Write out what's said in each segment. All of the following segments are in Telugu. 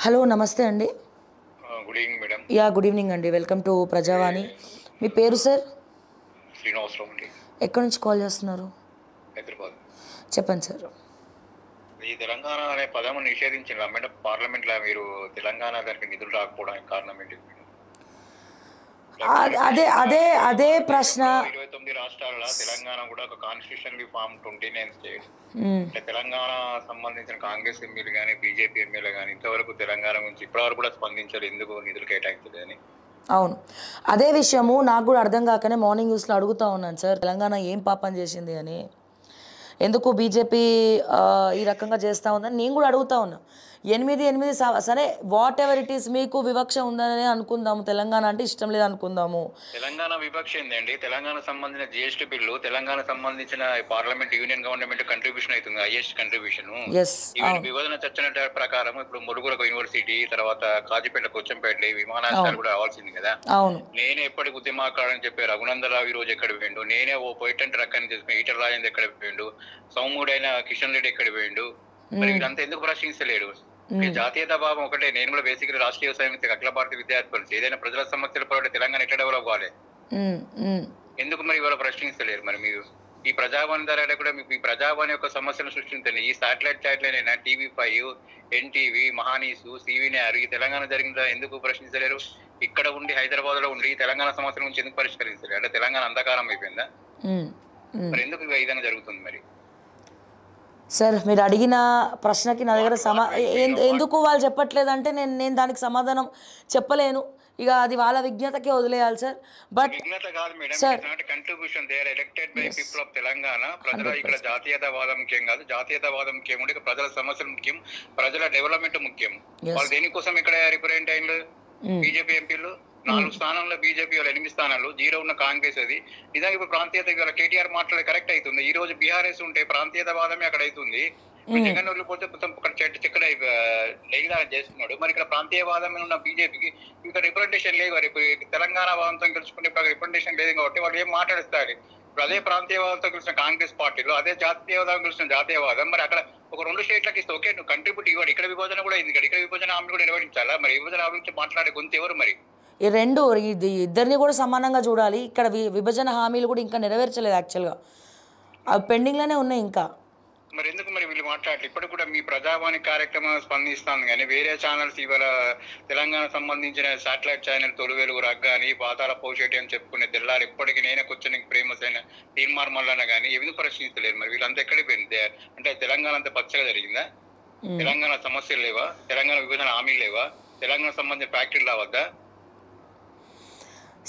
హలో నమస్తే అండి. Good evening madam. Good evening అండి. వెల్కమ్ టు ఏ, ప్రజావాణి. మీ పేరు సార్? శ్రీనివాసరావు అండి, ఎక్కడి నుంచి కాల్ చేస్తున్నారు? హైదరాబాద్. చెప్పండి సార్. ఈ తెలంగాణ అనే పదం నిషేధించిన మేడం పార్లమెంట్లో. మీరు తెలంగాణ దానికి నిధులు రాకపోవడానికి కారణం ఏంటి మేడం? అదే అదే అదే ప్రశ్న. 29 రాష్ట్రాల తెలంగాణ కూడా ఒక కాన్స్టిట్యూషన్లీ ఫామ్ 29 స్టేట్స్. మ్మ్. అంటే తెలంగాణ సంబంధించిన కాంగ్రెస్ ఎంపీలు కానీ బీజేపీ ఎమ్మెల్యే కానీ ఇంతవరకు తెలంగాణ గురించి ఇప్పటివరకు కూడా స్పందించారు, ఎందుకు నిధులు కేటాయించలేదని. అవును, అదే విషయము నాకు కూడా అర్థం కాకనే మార్నింగ్ న్యూస్లో అడుగుతా ఉన్నాను సార్, తెలంగాణ ఏం పాపం చేసింది అని, ఎందుకు బీజేపీ ఈ రకంగా చేస్తూ ఉందని నేను కూడా అడుగుతా ఉన్నా. 8 సరే, వాట్ ఎవర్ ఇట్ ఈస్, మీకు వివక్ష ఉందని అనుకుందాము, తెలంగాణ అంటే ఇష్టం లేదు అనుకుందాము. తెలంగాణ వివక్ష ఏందండి? తెలంగాణ సంబంధించిన జిఎస్టీ బిల్లు, తెలంగాణ సంబంధించిన పార్లమెంట్ యూనియన్ గవర్నమెంట్ కంట్రిబ్యూషన్ అవుతుంది, హైయెస్ట్ కంట్రిబ్యూషన్. ఎస్, ఈవెన్ విభజన చర్చల ప్రకారం ఇప్పుడు ములుగురకు యూనివర్సిటీ, తర్వాత కాజీపేట, కొచ్చంపేట విమానాశ్రయాలు కూడా రావాల్సింది కదా. అవును, నేనే ఎప్పటికి ఉద్యమాకారని చెప్పి రఘునందరావు ఈ రోజు ఎక్కడ పోయిండు, నేనే ఓ పోయిటంటే రకాన్ని చేసుకుని ఈటల రాజేంద్ర ఎక్కడ పోయిండు, సౌమ్యుడైన కిషన్ రెడ్డి ఎక్కడ పోయిండు, మరి వీళ్ళంతా ఎందుకు ప్రశ్నించలేరు? జాతీయత భావం ఒకటే. నేను కూడా బేసిక్లీ రాష్ట్రీయ సమితి అఖిల భారత విద్యార్థి పరిస్థితి, ఏదైనా ప్రజల సమస్యల పోరాట తెలంగాణ ఎట్లా డెవలప్ కావాలి, ఎందుకు మరి ఇవాళ ప్రశ్నించలేరు? మరి మీరు ఈ ప్రజావాణి ద్వారా కూడా మీకు ఈ ప్రజావాణి యొక్క సమస్యను సృష్టించండి. ఈ శాటిలైట్ అయినా TV5, NTV, మహానీసు, CVNR ఈ తెలంగాణ జరిగిందా ఎందుకు ప్రశ్నించలేరు? ఇక్కడ ఉండి హైదరాబాద్ లో ఉండి తెలంగాణ సమస్యల నుంచి ఎందుకు పరిష్కరించలేరు? అంటే తెలంగాణ అంధకారం అయిపోయిందా? మరి ఎందుకు ఈ విధంగా జరుగుతుంది? మరి సార్, మీరు అడిగిన ప్రశ్నకి నా దగ్గర ఎందుకు వాళ్ళు చెప్పట్లేదంటే నేను దానికి సమాధానం చెప్పలేను. ఇక అది వాళ్ళ విజ్ఞతకే వదిలేయాలి సార్. బట్ విఘ్నత కాదు madam, sir, contribution they are elected by people of Telangana. ప్రజల ఇక్కడ జాతీయతావాదం ముఖ్యం కాదు, జాతీయతావాదం ముఖ్యం ఉంటే ప్రజల సమస్యలు ముఖ్యం, ప్రజల డెవలప్మెంట్ ముఖ్యం. వాళ్ళు దేనికోసం ఇక్కడ రిప్రజెంట్ అయిన బీజేపీ ఎంపీలు 4 స్థానాల్లో, బీజేపీ వాళ్ళు 8 స్థానాలు, 0 ఉన్న కాంగ్రెస్. అది నిజంగా ఇప్పుడు ప్రాంతీయత కేటీఆర్ మాట్లాడే కరెక్ట్ అవుతుంది. ఈ రోజు బీఆర్ఎస్ ఉంటే ప్రాంతీయతవాదమే అక్కడ అవుతుంది. జగన్ పోతే మొత్తం చెక్కడ లైన్ చేస్తున్నాడు. మరి ఇక్కడ ప్రాంతీయవాదం ఉన్న బీజేపీకి ఇక్కడ రిప్రజెంటేషన్ లేదు. మరి తెలంగాణ వాదంతో గెలుచుకుంటే రిప్రజెంటేషన్ లేదు కాబట్టి వాళ్ళు ఏం మాట్లాడిస్తారు? ఇప్పుడు అదే ప్రాంతీయవాదంతో గెలిచిన కాంగ్రెస్ పార్టీలో, అదే జాతీయవాదం గెలిచిన జాతీయవాదం, మరి అక్కడ ఒక 2 స్టేట్లకు ఇస్తే ఓకే, నువ్వు కంట్రిబ్యూట్ ఇవ్వడు. ఇక్కడ విభజన కూడా అయింది, ఇక్కడ విభజన హామీలు కూడా నిర్వహించాలా? మరి విభజన హామీ నుంచి మాట్లాడే గొంతు ఎవరు? మరి ఈ రెండు ఇద్దరిని కూడా సమానంగా చూడాలి. ఇక్కడ విభజన హామీలు కూడా ఇంకా నెరవేర్చలేదు, యాక్చువల్గా అవి పెండింగ్లోనే ఉన్నాయి ఇంకా. మరి ఎందుకు మరి వీళ్ళు మాట్లాడలేదు? ఇప్పటికి కూడా మీ ప్రజావాణి కార్యక్రమం స్పందిస్తాను కానీ వేరే ఛానల్స్ ఇవాళ తెలంగాణ సంబంధించిన శాటిలైట్ ఛానల్ తొలివేలుగు రగ్గాని, పాతాల పోషేటి అని చెప్పుకునే తెల్లారు ఇప్పటికీ నేనే కూర్చొని ఫేమస్ అయిన తీర్మార్ మల్లన్న కానీ ఎందుకు ప్రశ్నించలేరు? మరి వీళ్ళంతా ఎక్కడికి పోయింది? అంటే తెలంగాణ అంతా పచ్చగా జరిగిందా? తెలంగాణ సమస్యలు లేవా? తెలంగాణ విభజన హామీలు లేవా? తెలంగాణ సంబంధించిన ఫ్యాక్టరీలు రావద్దా?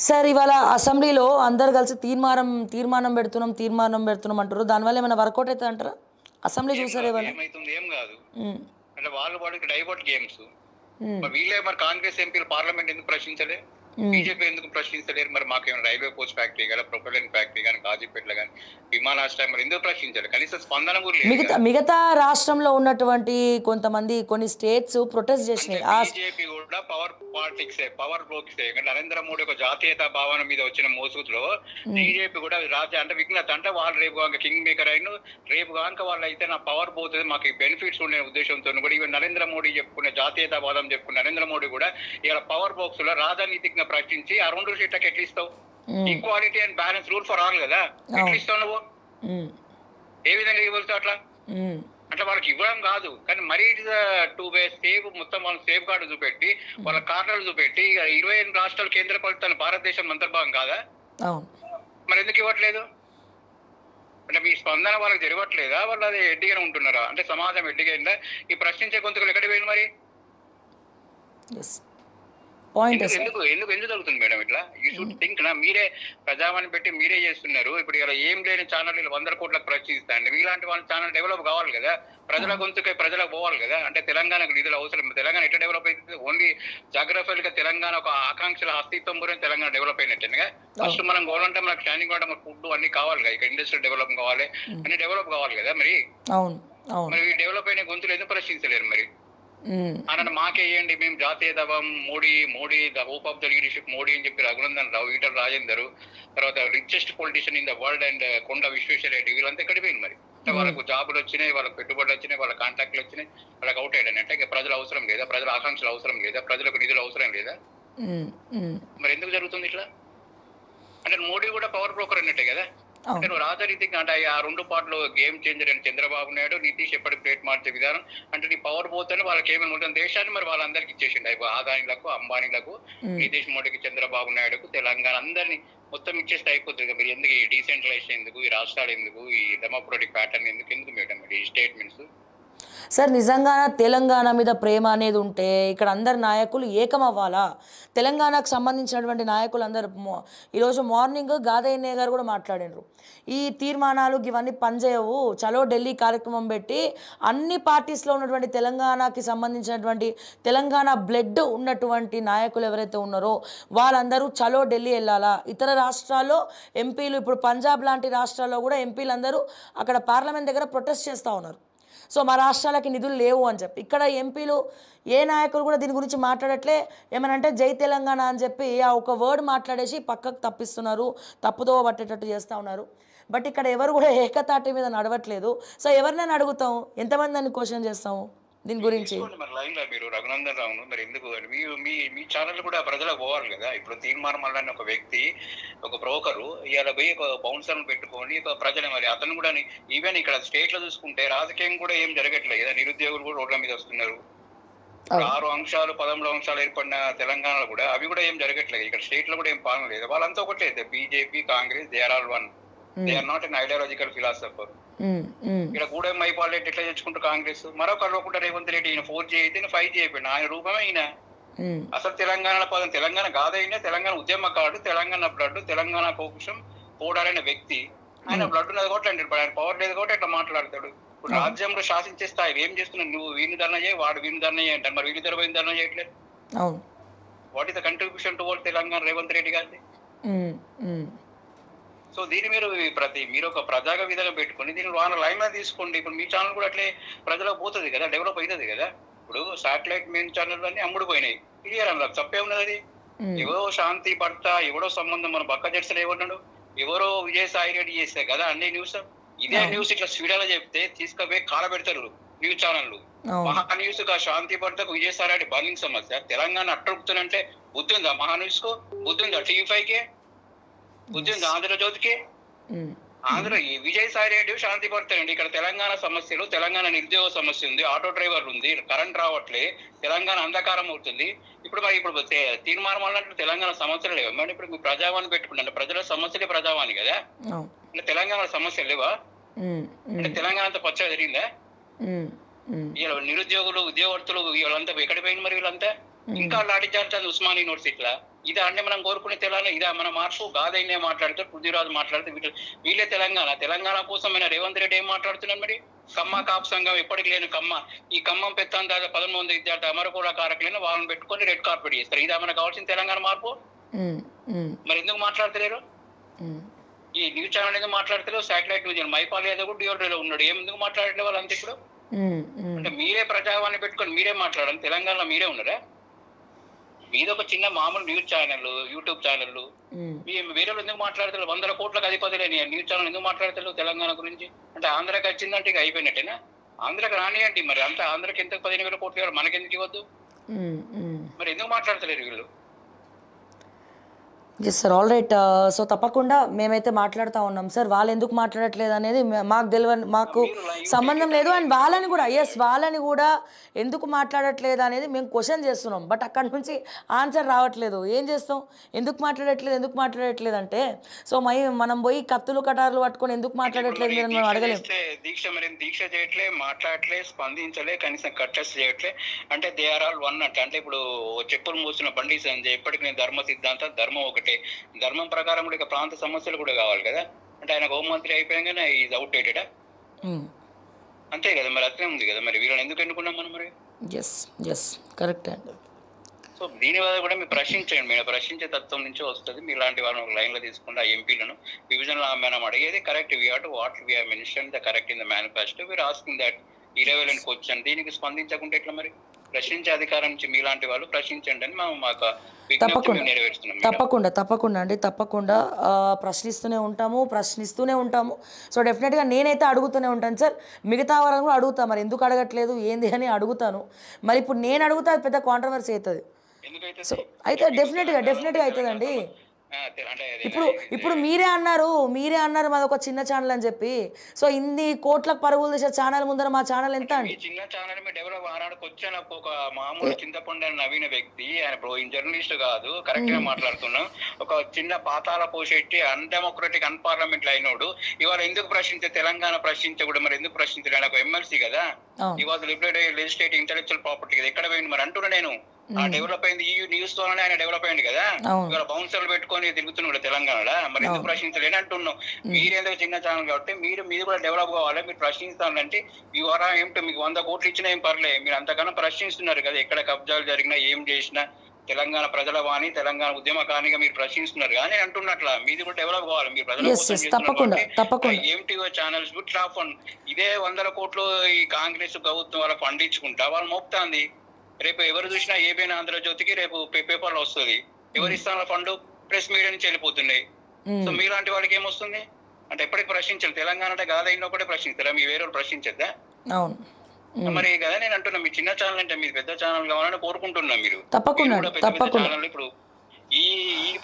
సార్, ఇవాళ అసెంబ్లీలో అందరు కలిసి తీర్మానం పెడుతున్నాం అంటారు. దానివల్ల ఏమైనా వర్కౌట్ అవుతుంది అంటారా? అసెంబ్లీ చూసారు ఏమైతుంది? ఏం కాదు. అంటే వాళ్ళకి డైవర్ట్ గేమ్స్. వీళ్ళే మరి కాంగ్రెస్ ఎంపీలు పార్లమెంట్ ఎందుకు ప్రశ్నించలే? బీజేపీ ఎందుకు ప్రశ్నించలేరు? మరి మాకేమైనా రైల్వే పోస్ట్ ఫ్యాక్టరీ కానీ, ప్రొపెలెన్ ఫ్యాక్టరీ కానీ, కాజీపేటలో కానీ, విమానాశ్రయం మరి ఎందుకు ప్రశ్నించాలి? కనీసం స్పందన కూడా లేదు. మిగతా రాష్ట్రంలో ఉన్నటువంటి కొన్ని స్టేట్స్ ప్రొటెస్ట్ చేసినాయి. బీజేపీ కూడా power politics, power blocks. Narendra Modi ఒక జాతీయత భావన మీద వచ్చిన మోసుగులో బీజేపీ కూడా అంటే విఘ్నత. అంటే వాళ్ళు రేపు కాక కింగ్ మేకర్ అయిన, రేపు కాక వాళ్ళు అయితే నా పవర్ పోతుంది, మాకు బెనిఫిట్స్ ఉండే ఉద్దేశంతో కూడా ఈవెన్ నరేంద్ర మోడీ చెప్పుకునే జాతీయతావాదం చెప్పుకున్న నరేంద్ర మోడీ కూడా ఇలా పవర్ బాక్స్ లో రాజనీతిజ్ఞ ప్రశ్నించి ఆ 2 సీట్లకు ఎట్లా ఇస్తావు? Equality and balance rule for all కదా, ఎట్లా ఇస్తావు నువ్వు? ఏ విధంగా ఇవ్వచ్చు అట్లా? అంటే వాళ్ళకి ఇవ్వడం కాదు కానీ మరీ టూ వే సేవ్, మొత్తం వాళ్ళ సేఫ్ గార్డు చూపెట్టి, వాళ్ళ కార్నర్లు చూపెట్టి 28 రాష్ట్రాలు కేంద్ర ప్రభుత్వాన్ని భారతదేశం అంతర్భాగం కాదా? మరి ఎందుకు ఇవ్వట్లేదు? అంటే మీ స్పందన వాళ్ళకి జరగట్లేదా? వాళ్ళు అది ఎడ్డిగానే ఉంటున్నారా? అంటే సమాజం ఎడ్డిగైందా? ఈ ప్రశ్నించే గొంతుకులు ఎక్కడికి పోయింది? మరి ఎందుకు జరుగుతుంది మేడం ఇట్లా? యూ షుడ్ థింక్ నా. మీరే ప్రజావాణి పెట్టి మీరే చేస్తున్నారు. ఇప్పుడు ఇలా ఏం లేని ఛానల్ 100 కోట్లకు ప్రశ్నిస్తాండి. మీలాంటి వాళ్ళ ఛానల్ డెవలప్ కావాలి కదా, ప్రజల గొంతుకై ప్రజలకు పోవాలి కదా. అంటే తెలంగాణకు నిధులు అవసరం. తెలంగాణ ఎట్లా డెవలప్ అవుతుంది? ఓన్లీ జాగ్రఫికల్ గా తెలంగాణ ఒక ఆకాంక్షల అస్తిత్వం గురించి తెలంగాణ డెవలప్ అయినట్టుగా. ఫస్ట్ మనం కావాలంటే మనకు స్టాండింగ్ కూడా ఫుడ్ అన్ని కావాలి కదా, ఇక్కడ ఇండస్ట్రియల్ డెవలప్ కావాలి, అన్ని డెవలప్ కావాలి కదా. మరి డెవలప్ అయిన గొంతులు ఎందుకు ప్రశ్నించలేరు? మరి అన్న మాకేయండి, మేము జాతీయతావాదం, Modi the hope of the leadership Modi అని చెప్పి రఘునందన్ రావు, ఈటల రాజేందర్, తర్వాత richest politician in the world and Konda Vishweshwar Reddy, వీళ్ళంతా ఎక్కడికి పోయింది? మరి వాళ్ళకు జాబులు వచ్చినాయి, వాళ్ళకి పెట్టుబడులు వచ్చినాయి, వాళ్ళ కాంట్రాక్ట్లు వచ్చినాయి, వాళ్ళకి అవుట్ అయ్యాడు అంటే ప్రజల అవసరం లేదా, ప్రజల ఆకాంక్షలు అవసరం లేదా, ప్రజలకు నిధులు అవసరం లేదా? మరి ఎందుకు జరుగుతుంది ఇట్లా? అంటే మోడీ కూడా పవర్ బ్రోకర్ అన్నట్టే కదా. అంటే నువ్వు రాజనీతికి అంటే ఆ రెండు పార్టీలో గేమ్ చేంజర్ అని చంద్రబాబు నాయుడు, నితీష్ ఎప్పటి ప్లేట్ మార్చే విధానం అంటే నీ పవర్ పోతేనే వాళ్ళకి ఏమైనా ఉంటుంది, దేశాన్ని మరి వాళ్ళందరికీ ఇచ్చేసిండు. ఆదానీలకు, అంబానీలకు, నితీష్ మోడీకి, చంద్రబాబు నాయుడుకు, తెలంగాణ అందరినీ మొత్తం ఇచ్చేస్తే అయిపోతుంది. మీరు ఎందుకు ఈ డీసెంట్రలైజేషన్ ఎందుకు, ఈ రాష్ట్రాలు ఎందుకు, ఈ డెమోక్రటిక్ ప్యాటర్న్ ఎందుకు మేడం ఈ స్టేట్మెంట్స్? సార్ నిజంగా తెలంగాణ మీద ప్రేమ అనేది ఉంటే ఇక్కడ అందరు నాయకులు ఏకమవ్వాలా? తెలంగాణకు సంబంధించినటువంటి నాయకులు అందరూ ఈరోజు మార్నింగ్ గాదయ్య గారు కూడా మాట్లాడినారు, ఈ తీర్మానాలు ఇవన్నీ పనిచేయవు, చలో ఢిల్లీ కార్యక్రమం పెట్టి అన్ని పార్టీస్లో ఉన్నటువంటి తెలంగాణకి సంబంధించినటువంటి తెలంగాణ బ్లడ్ ఉన్నటువంటి నాయకులు ఎవరైతే ఉన్నారో వాళ్ళందరూ చలో ఢిల్లీ వెళ్ళాలా. ఇతర రాష్ట్రాల్లో ఎంపీలు, ఇప్పుడు పంజాబ్ లాంటి రాష్ట్రాల్లో కూడా ఎంపీలు అందరూ అక్కడ పార్లమెంట్ దగ్గర ప్రొటెస్ట్ చేస్తూ ఉన్నారు. సో మా రాష్ట్రాలకి నిధులు లేవు అని చెప్పి. ఇక్కడ ఎంపీలు ఏ నాయకులు కూడా దీని గురించి మాట్లాడట్లే. ఏమనంటే జై తెలంగాణ అని చెప్పి ఆ ఒక వర్డ్ మాట్లాడేసి పక్కకు తప్పిస్తున్నారు, తప్పుదో పట్టేటట్టు చేస్తూ ఉన్నారు. బట్ ఇక్కడ ఎవరు కూడా ఏకతాటి మీద నడవట్లేదు. సో ఎవరినైనా అడుగుతాం, ఎంతమంది అని క్వశ్చన్ చేస్తాము దీని గురించి? మరి లైన్ లో మీరు రఘునందన్ రావును మరి ఎందుకు మీ ఛానల్ కూడా ప్రజలకు పోవాలి కదా. ఇప్పుడు తీర్మానం వల్ల ఒక వ్యక్తి, ఒక బ్రోకరు ఇవాళ పోయి ఒక బౌన్సర్ను పెట్టుకొని ఒక ప్రజలు మరి అతను కూడా ఈవెన్ ఇక్కడ స్టేట్ లో చూసుకుంటే రాజకీయం కూడా ఏం జరగట్లేదు కదా. నిరుద్యోగులు కూడా రోడ్ల మీద వస్తున్నారు. 6 అంశాలు 13 అంశాలు ఏర్పడిన తెలంగాణలో కూడా అవి కూడా ఏం జరగట్లేదు. ఇక్కడ స్టేట్ లో కూడా ఏం పాలన లేదు. వాళ్ళంతా ఒకటే, BJP, Congress, they are all one, they are not an ideological philosopher. ఇక్కడ కూడా మైపాల్ ఎట్లా తెచ్చుకుంటారు కాంగ్రెస్, మరొకరు ఒకటి రేవంత్ రెడ్డి, ఈయన 4G అయితే 5G అయిపోయింది, ఆయన రూపమే ఈయన. అసలు తెలంగాణ పదం తెలంగాణ కాదైనా తెలంగాణ ఉద్యమకారుడు, తెలంగాణ బ్లడ్, తెలంగాణ కోసం పోడాలైన వ్యక్తి. ఆయన బ్లడ్ ఉన్నది కూడా అంటాడు, ఆయన పవర్ లేదు కూడా ఇట్లా మాట్లాడతాడు. ఇప్పుడు రాజ్యంలో శాసించే స్థాయి ఏం చేస్తున్నాడు, నువ్వు వీని ధర్నా చేయి, వాడు వీని ధర్నా చేయి అంటారు. మరి వీళ్ళిద్దరు పోయిన ధర్నా చేయట్లేదు. What is the contribution towards Telangana Revanth Reddy గారిది? సో దీని మీరు ఒక ప్రజాగా విధంగా పెట్టుకుని దీన్ని వాళ్ళ లైన్ లో తీసుకోండి. ఇప్పుడు మీ ఛానల్ కూడా అట్లే ప్రజలకు పోతుంది కదా, డెవలప్ అవుతుంది కదా. ఇప్పుడు శాటిలైట్ మెయిన్ ఛానల్ అన్ని అమ్ముడు పోయినాయి, క్లియర్ అన్నారు, తప్పే ఉన్నది. అది ఎవరో శాంతి భర్త, ఎవరో సంబంధం, మన పక్క చర్చలు ఏమన్నాడు, ఎవరో విజయసాయి రెడ్డి చేస్తే కదా అన్ని న్యూస్. ఇదే న్యూస్ ఇట్లా స్వీడాలో చెప్తే తీసుకుపోయి కాల పెడతారు న్యూస్ ఛానళ్ళు. మహా న్యూస్ గా శాంతి భర్తకు విజయసాయి రెడ్డి బర్నింగ్ సమస్య, తెలంగాణ అట్టడుగుతుందంటే బుద్ధి ఉందా? మహా న్యూస్ కు బుద్ధి ఉందా? TV5కి బుద్ధి ఉంది? ఆంధ్రజ్యోతికి, ఆంధ్ర విజయసాయి రెడ్డి శాంతి భర్తనండి. ఇక్కడ తెలంగాణ సమస్యలు, తెలంగాణ నిరుద్యోగ సమస్య ఉంది, ఆటో డ్రైవర్లు ఉంది, కరెంట్ రావట్లే, తెలంగాణ అంధకారం అవుతుంది. ఇప్పుడు తీర్మానం వల్ల తెలంగాణ సమస్యలు లేవా మేడం? ఇప్పుడు మీరు ప్రజావాణి పెట్టుకుంటే ప్రజల సమస్యలే ప్రజావాణి కదా. తెలంగాణ సమస్యలు లేవా? అంటే తెలంగాణ అంతా పచ్చగా జరిగిందా? వీళ్ళ నిరుద్యోగులు, ఉద్యోగస్తులు వీళ్ళంతా ఎక్కడికి పోయింది మరి? వీళ్ళంతా ఇంకా లాఠీ చార్జ్ ఉస్మాన్ యూనివర్సిటీలా. ఇదా అంటే మనం కోరుకునే తెలంగాణ? ఇదా మన మార్పు? గాదైనే మాట్లాడితే, పృథ్వీరాజు మాట్లాడితే వీళ్ళే తెలంగాణ కోసమైనా రేవంత్ రెడ్డి ఏం మాట్లాడుతున్నాడు మరి? కమ్మ కాపు సంఘం ఎప్పటికి లేని కమ్మ, ఈ ఖమ్మం పెత్తాందాజ 13 విద్యార్థి అమరకూల కారకులైన వాళ్ళని పెట్టుకొని రెడ్ కార్పెట్ చేస్తారు. ఇదా మనకు కావాల్సిన తెలంగాణ మార్పు? మరి ఎందుకు మాట్లాడతలేరు? ఈ న్యూస్ ఛానల్ ఎందుకు మాట్లాడతలేరు? శాటిలైట్ న్యూస్ మైపాల్ యాదవ్ కూడా డియోడ్రీలో ఉన్నాడు, ఎందుకు మాట్లాడలే వాళ్ళంతా? ఇప్పుడు అంటే మీరే ప్రజావాణి పెట్టుకొని మీరే మాట్లాడాలి, తెలంగాణలో మీరే ఉన్నారా? మీది ఒక చిన్న మామూలు న్యూస్ ఛానల్, యూట్యూబ్ ఛానల్, వేరే ఎందుకు మాట్లాడతారు? 100 కోట్లకు అధిపతులేని న్యూస్ ఛానల్ ఎందుకు మాట్లాడతారు తెలంగాణ గురించి? అంటే ఆంధ్రాకి వచ్చిందంటే ఇక అయిపోయినట్టేనా? ఆంధ్రాకి రానియండి మరి, అంతా ఆంధ్రాకి ఎంత 15,000 కోట్లు ఇవ్వాలి, మనకెందుకు ఇవ్వద్దు? మరి ఎందుకు మాట్లాడతలేరు వీళ్ళు? Yes sir, all right. So తప్పకుండా మేమైతే మాట్లాడుతూ ఉన్నాం సార్. వాళ్ళు ఎందుకు మాట్లాడట్లేదు అనేది మాకు తెలియదు, మాకు సంబంధం లేదు. అండ్ వాళ్ళని కూడా ఎందుకు మాట్లాడట్లేదు అనేది మేము క్వశ్చన్ చేస్తున్నాం. బట్ అక్కడ నుంచి ఆన్సర్ రావట్లేదు. ఏం చేస్తాం? ఎందుకు మాట్లాడట్లేదు అంటే, సో మనం పోయి కత్తులు కటార్లు పట్టుకొని ఎందుకు మాట్లాడట్లేదు అని మనం అడగలేము. దీక్ష చేయట్లే, మాట్లాడట్లే, స్పందించలే, కనీసం కట్టెస్ చేయట్లే. అంటే దే ఆర్ ఆల్ వన్ అంటే ఇప్పుడు చెప్పులు మూసిన బండి సంజయ్ ఎప్పటికి నేను ధర్మ సిద్ధాంతం, ధర్మం ఒకటే, ధర్మం ప్రకారం కూడా ఇక ప్రాంత సమస్యలు కూడా కావాలి కదా. అంటే ఆయన హోంమంత్రి అయిపోయాగానే ఈజ్ అవుట్ డేటెడా? అంతే కదా మరి, అట్లే ఉంది కదా. మరి వీళ్ళని ఎందుకు ఎన్నుకున్నాం మనం మరి? కరెక్ట్ అండి. సో దీని వల్ల కూడా మీరు ప్రశ్నించండి, మీరు ప్రశ్నించే తత్వం నుంచి వస్తుంది. మీరు ఇలాంటి వాళ్ళని ఒక లైన్ లో తీసుకుంటే ఆ ఎంపీలను విభజనలో మనం అడిగేది correct, what we have mention the correct in the manifesto, we are asking that irrelevant question. దీనికి స్పందించకుంటే ఎట్లా మరి? ప్రశ్నించే అధికారం నుంచి మీలాంటి వాళ్ళు ప్రశ్నించండి అని మాకు విజ్ఞప్తి మేము నెరవేరుస్తున్నాం మేడం. తప్పకుండా అండి, తప్పకుండా ప్రశ్నిస్తూనే ఉంటాము. సో డెఫినెట్గా నేనైతే అడుగుతూనే ఉంటాను సార్. మిగతా వాళ్ళని కూడా అడుగుతా, మరి ఎందుకు అడగట్లేదు ఏంది అని అడుగుతాను. మరి ఇప్పుడు నేను అడుగుతా అది పెద్ద కాంట్రవర్సీ అవుతుంది. ఎందుకైతే సో అయితే డెఫినెట్గా అవుతుందండి. ఇప్పుడు మీరే అన్నారు మాది ఒక చిన్న ఛానల్ అని చెప్పి. సో ఇన్ని కోట్లకు పరుగులు చేసే ఛానల్ ముందర మా ఛానల్ ఎంత అండి? చిన్న ఛానల్ మీ డెవలప్ ఆనాడుకు వచ్చాను ఒక మామూలు చింతపండు అని నవీన వ్యక్తి, ఆయన జర్నలిస్ట్ కాదు, కరెక్ట్ గా మాట్లాడుతున్నాం. ఒక చిన్న పాతాల పోషెట్టి అన్డెమోక్రటిక్ అన్పార్లమెంట్ అయినోడు ఇవాళ ఎందుకు ప్రశ్నించే, తెలంగాణ ప్రశ్నించకూడదు, మరి ఎందుకు ప్రశ్నించాడు? ఆయన ఒక ఎమ్మెల్సీ కదా, ఇవాళ లెజిస్లేటివ్ ఇంటెలెక్చువల్ ప్రాపర్టీ కదా, ఎక్కడ పోయింది మరి అంటున్నా నేను. ఆ డెవలప్ అయింది ఈ న్యూస్ తోనే ఆయన డెవలప్ అయింది కదా. ఇవాళ బౌన్సర్లు పెట్టుకొని తిరుగుతున్నాడు తెలంగాణలో, మరి ఎందుకు ప్రశ్నించలేని అంటున్నాం. మీరేందుకు చిన్న ఛానల్ కాబట్టి మీరు కూడా డెవలప్ కావాలి, మీరు ప్రశ్నిస్తానంటే ఈ వారం ఏమిటో మీకు 100 కోట్లు ఇచ్చినా ఏం పర్లేదు, మీరు అంతకన్నా ప్రశ్నిస్తున్నారు కదా. ఎక్కడ కబ్జాలు జరిగినా ఏం చేసినా తెలంగాణ ప్రజల వాణి, తెలంగాణ ఉద్యమకానిగా మీరు ప్రశ్నిస్తున్నారు కానీ అంటున్నట్ల మీది కూడా డెవలప్ కావాలి. మీరు ప్రజల కోసం ఏంటివో ఛానల్స్ టాప్ ఫండ్ ఇదే 100 కోట్లు ఈ కాంగ్రెస్ ప్రభుత్వం వాళ్ళ ఫండ్ ఇచ్చుకుంటా వాళ్ళు మోపుతాంది. రేపు ఎవరు చూసినా ఏబైనా ఆంధ్రజ్యోతికి రేపు పేపర్లో వస్తుంది. ఎవరు ఇస్తాను ఫండ్? ప్రెస్ మీడియా నుంచి వెళ్ళిపోతున్నాయి. సో మీలాంటి వాళ్ళకి ఏమొస్తుంది అంటే ఎప్పటికి ప్రశ్నించాలి. తెలంగాణ అంటే కాదైనా ఒకటే ప్రశ్నిస్తారా, మీ వేరే వాళ్ళు ప్రశ్నించద్దా? మరి కదా నేను అంటున్నా, మీ చిన్న ఛానల్ అంటే మీరు పెద్ద ఛానల్ కావాలని కోరుకుంటున్నా. మీరు ఛానల్ ఇప్పుడు ఈ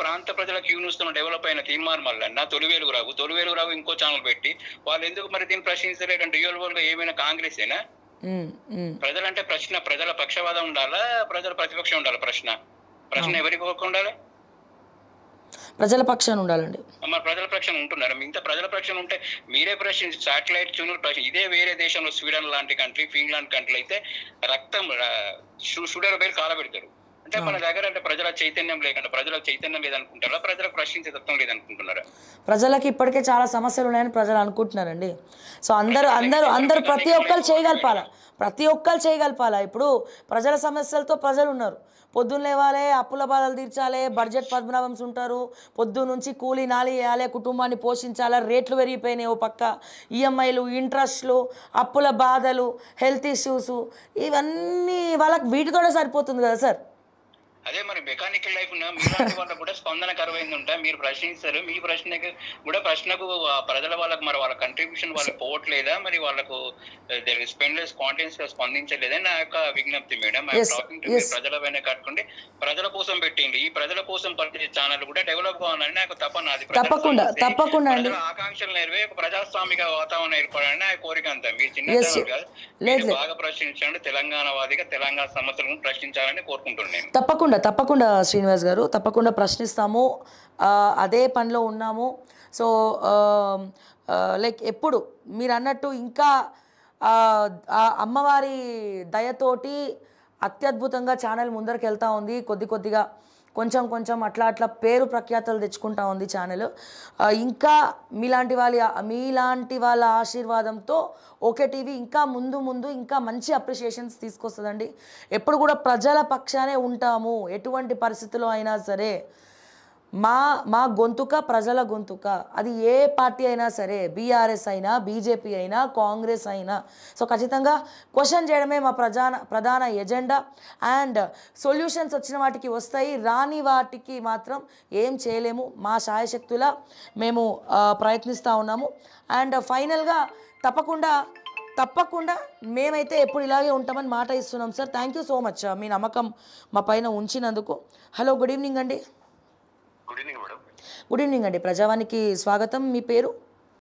ప్రాంత ప్రజలకు యూనిస్తున్న డెవలప్ అయిన తీర్మానం వల్ల తొలి వెలుగురావు ఇంకో ఛానల్ పెట్టి వాళ్ళు ఎందుకు మరి దీన్ని ప్రశ్నించలేదంటే రియల్ గా ఏమైనా కాంగ్రెస్ ఏనా? ప్రజలంటే ప్రజల పక్షవాదం ఉండాలా, ప్రజల ప్రతిపక్షం ఉండాలి? ప్రశ్న ఎవరికి ఉండాలి? ప్రజల పక్షాన ఉండాలండి. మరి ప్రజల పక్షాన ఉంటున్నారు. ఇంత ప్రజల పక్షాన ఉంటే మీరే ప్రశ్నించి శాటిలైట్ ఛానల్ ప్రశ్న ఇదే వేరే దేశంలో స్వీడన్ లాంటి కంట్రీ, ఫిన్లాండ్ కంట్రీ అయితే రక్తం షుగర్ బయలు కాలబెడతారు. అంటే మన దగ్గర అంటే ప్రజల చైతన్యం లేకుండా, ప్రజలకు చైతన్యం లేదనుకుంటారా, ప్రజలకు ప్రశ్నించే తత్వం లేదనుకుంటున్నారా? ప్రజలకి ఇప్పటికే చాలా సమస్యలు ఉన్నాయని ప్రజలు అనుకుంటున్నారండి. సో అందరూ ప్రతి ఒక్కరు చేయగలపాలా. ఇప్పుడు ప్రజల సమస్యలతో ప్రజలు ఉన్నారు. పొద్దున్న లేవాలి, అప్పుల బాధలు తీర్చాలి, బడ్జెట్ పద్మనాభంస్ ఉంటారు, పొద్దున్న నుంచి కూలీ నాలి వేయాలి, కుటుంబాన్ని పోషించాలి, రేట్లు పెరిగిపోయినాయి, ఓ పక్క ఈఎంఐలు, ఇంట్రెస్ట్లు, అప్పుల బాధలు, హెల్త్ ఇష్యూస్, ఇవన్నీ వాళ్ళకి వీటితోనే సరిపోతుంది కదా సార్. అదే మరి మెకానికల్ లైఫ్ మీలాంటి వాళ్ళకు కూడా స్పందన కరువైంది ఉంటా. మీరు ప్రశ్నిస్తారు, మీ ప్రశ్నకు కూడా ప్రశ్నకు ప్రజల వాళ్ళకు మరి వాళ్ళ కంట్రిబ్యూషన్ వాళ్ళకి పోవట్లేదా, మరి వాళ్ళకు స్పెండ్లెస్ కాంటెన్స్ గా స్పందించలేదని నా యొక్క విజ్ఞప్తి మేడం. ప్రజల పైన కట్టుకుంటే ప్రజల కోసం పెట్టింది, ఈ ప్రజల కోసం పనిచేసే ఛానల్ కూడా డెవలప్ కావాలని నాకు తపన. తప్పకుండా ఆకాంక్షలు నెరవే ఒక ప్రజాస్వామిక వాతావరణం ఏర్పడాలని నా కోరిక అంతా. మీరు చిన్న ఛానల్ కాదు, బాగా ప్రశ్నించండి, తెలంగాణ వాదిగా తెలంగాణ సమస్యలను ప్రశ్నించాలని కోరుకుంటున్నాను. తప్పకుండా శ్రీనివాస్ గారు, తప్పకుండా ప్రశ్నిస్తాము, అదే పనిలో ఉన్నాము. సో లైక్ ఎప్పుడు మీరు అన్నట్టు ఇంకా అమ్మవారి దయతోటి అత్యద్భుతంగా ఛానల్ ముందరికి వెళ్తూ ఉంది. కొద్దిగా కొంచెం అట్లా పేరు ప్రఖ్యాతలు తెచ్చుకుంటా ఉంది ఛానల్. ఇంకా మీలాంటి వాళ్ళ ఆశీర్వాదంతో ఓకే టీవీ ఇంకా ముందు ఇంకా మంచి అప్రిషియేషన్స్ తీసుకొస్తుందండి. ఎప్పుడు కూడా ప్రజల పక్షానే ఉంటాము, ఎటువంటి పరిస్థితుల్లో అయినా సరే. మా గొంతుక ప్రజల గొంతుక, అది ఏ పార్టీ అయినా సరే, బీఆర్ఎస్ అయినా, బీజేపీ అయినా, కాంగ్రెస్ అయినా. సో ఖచ్చితంగా క్వశ్చన్ చేయడమే మా ప్రధాన ఎజెండా. అండ్ సొల్యూషన్స్ వచ్చిన వాటికి వస్తాయి, రాని వాటికి మాత్రం ఏం చేయలేము. మా శాయశక్తులా మేము ప్రయత్నిస్తూ ఉన్నాము. అండ్ ఫైనల్గా తప్పకుండా మేమైతే ఎప్పుడు ఇలాగే ఉంటామని మాట ఇస్తున్నాం sir. Thank you so much మీ నమ్మకం మా పైన ఉంచినందుకు. హలో, గుడ్ ఈవినింగ్ అండి. Good evening madam. Good evening అండి, ప్రజావానికి స్వాగతం. మీ పేరు?